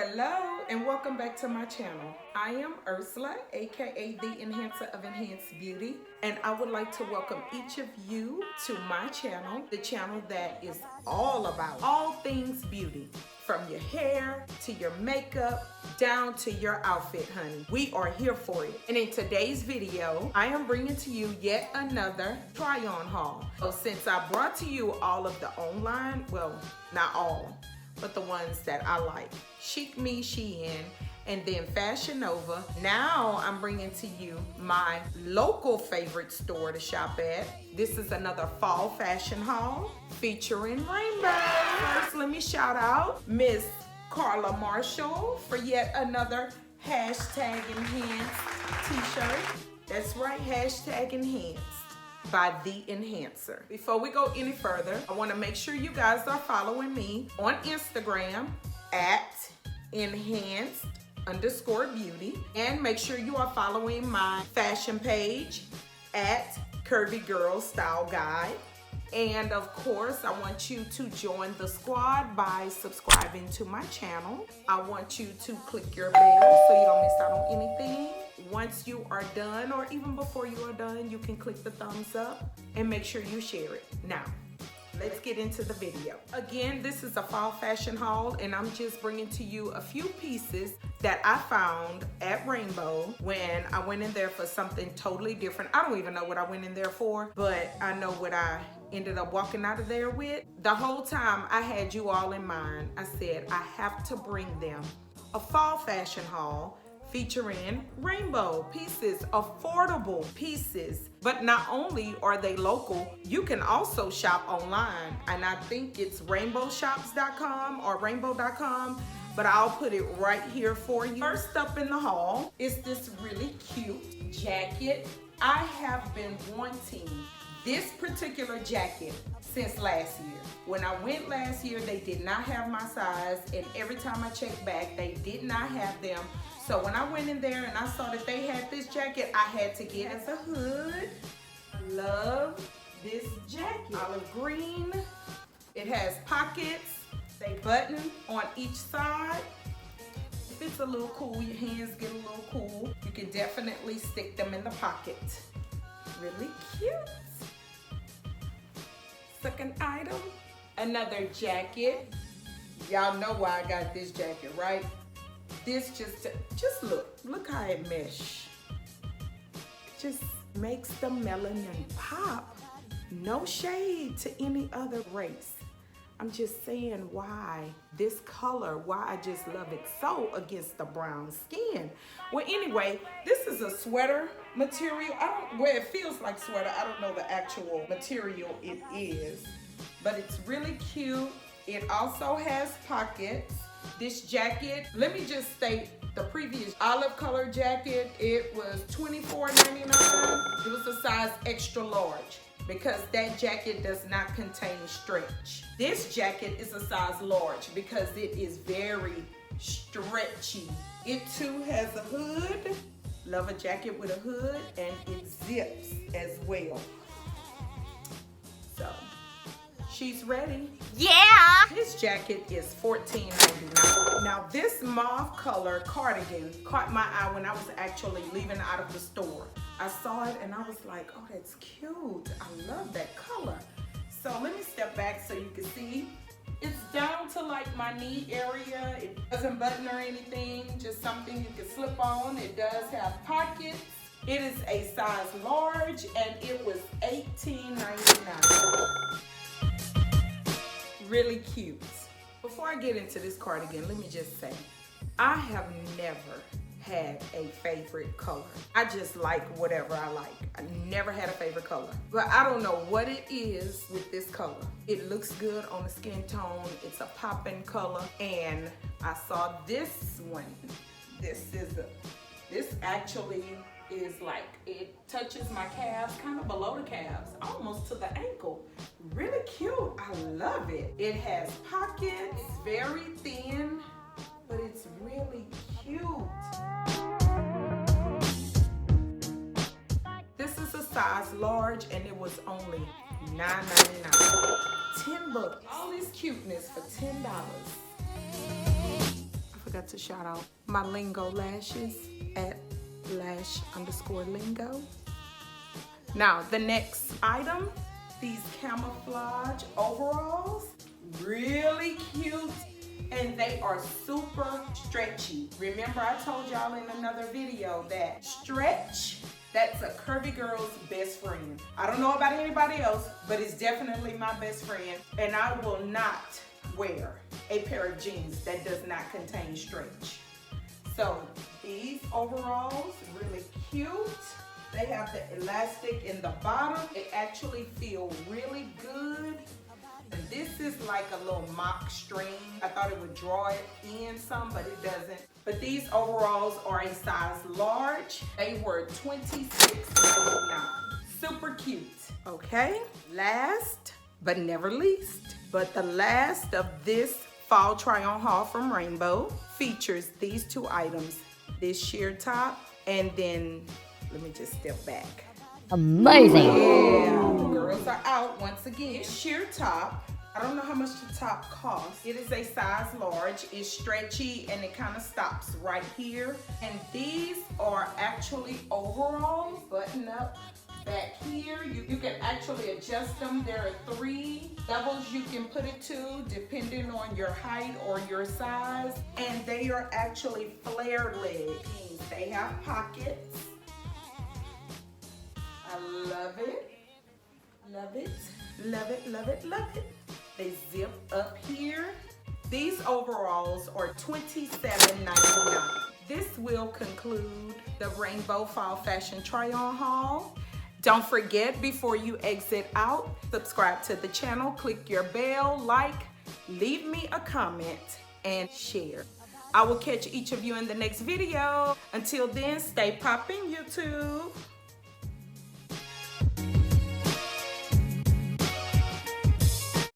Hello and welcome back to my channel. I am Ursula, aka the Enhancer of Enhanced Beauty, and I would like to welcome each of you to my channel, the channel that is all about all things beauty, from your hair to your makeup down to your outfit, honey. We are here for it. And in today's video, I am bringing to you yet another try-on haul. So since I brought to you all of the online, well, not all, but the ones that I like, Chic Me, Shein, and then Fashion Nova. Now I'm bringing to you my local favorite store to shop at. This is another fall fashion haul featuring rainbow. First, let me shout out Miss Carla Marshall for yet another hashtag enhanced t-shirt. That's right, hashtag enhanced by The Enhancer. Before we go any further, I want to make sure you guys are following me on Instagram at enhanced_beauty, and make sure you are following my fashion page at Curvy Girl Style Guide. And of course, I want you to join the squad by subscribing to my channel. I want you to click your bell so you don't miss out on anything. Once you are done, or even before you are done, you can click the thumbs up and make sure you share it. Now, let's get into the video. Again, this is a fall fashion haul, and I'm just bringing to you a few pieces that I found at Rainbow when I went in there for something totally different. I don't even know what I went in there for, but I know what I ended up walking out of there with. The whole time I had you all in mind. I said I have to bring them a fall fashion haul featuring rainbow pieces, affordable pieces. But not only are they local, you can also shop online, and I think it's rainbowshops.com or rainbow.com, but I'll put it right here for you. First up in the haul is this really cute jacket. I have been wanting this particular jacket since last year. When I went last year, they did not have my size, and every time I checked back, they did not have them. So when I went in there and I saw that they had this jacket, I had to get it as a hood. Love this jacket. Olive green. It has pockets. They button on each side. If it's a little cool, your hands get a little cool, you can definitely stick them in the pocket. Really cute. Second item, another jacket. Y'all know why I got this jacket, right? This just look how it mesh. It just makes the melanin pop. No shade to any other race. I'm just saying why this color, why I just love it so against the brown skin. Well, anyway, this is a sweater material. Well, it feels like sweater. I don't know the actual material it is, but it's really cute. It also has pockets. This jacket, let me just state, the previous olive color jacket, it was $24.99. It was a size extra large because that jacket does not contain stretch. This jacket is a size large because it is very stretchy. It too has a hood. Love a jacket with a hood, and it zips as well. So, she's ready. Yeah! This jacket is $14.99. Now this mauve color cardigan caught my eye when I was actually leaving out of the store. I saw it and I was like, oh, that's cute. I love that color. So let me step back so you can see. It's down to like my knee area. It doesn't button or anything, just something you can slip on. It does have pockets. It is a size large, and it was $18.99. Really cute. Before I get into this cardigan, let me just say, I have never had a favorite color. I just like whatever I like. I never had a favorite color. But I don't know what it is with this color. It looks good on the skin tone. It's a popping color. And I saw this one. This actually is like, it touches my calves, kind of below the calves, almost to the ankle. Really cute. I love it. It has pockets. It's very thin, but it's really cute. This is a size large, and it was only $9.99. $10. All this cuteness for $10. forgot to shout out my Lingo Lashes at @lash_lingo. Now, the next item, these camouflage overalls, really cute, and they are super stretchy. Remember, I told y'all in another video that stretch, that's a curvy girl's best friend. I don't know about anybody else, but it's definitely my best friend, and I will not wear a pair of jeans that does not contain stretch. So these overalls, really cute. They have the elastic in the bottom. It actually feels really good. And this is like a little mock string. I thought it would draw it in some, but it doesn't. But these overalls are a size large. They were $26.99. Super cute. Okay, last but never least, but the last of this fall try-on haul from Rainbow features these two items. This sheer top, and then let me just step back. Amazing. Yeah, the girls are out once again. Sheer top. I don't know how much the top costs. It is a size large. It's stretchy and it kind of stops right here. And these are actually overalls, button up back here. You can actually adjust them. There are 3 levels you can put it to depending on your height or your size. And they are actually flare legs. They have pockets. I love it. Love it. Love it, love it, love it. They zip up here. These overalls are $27.99. This will conclude the Rainbow Fall Fashion Try-On haul. Don't forget, before you exit out, subscribe to the channel, click your bell, like, leave me a comment, and share. I will catch each of you in the next video. Until then, stay poppin', YouTube.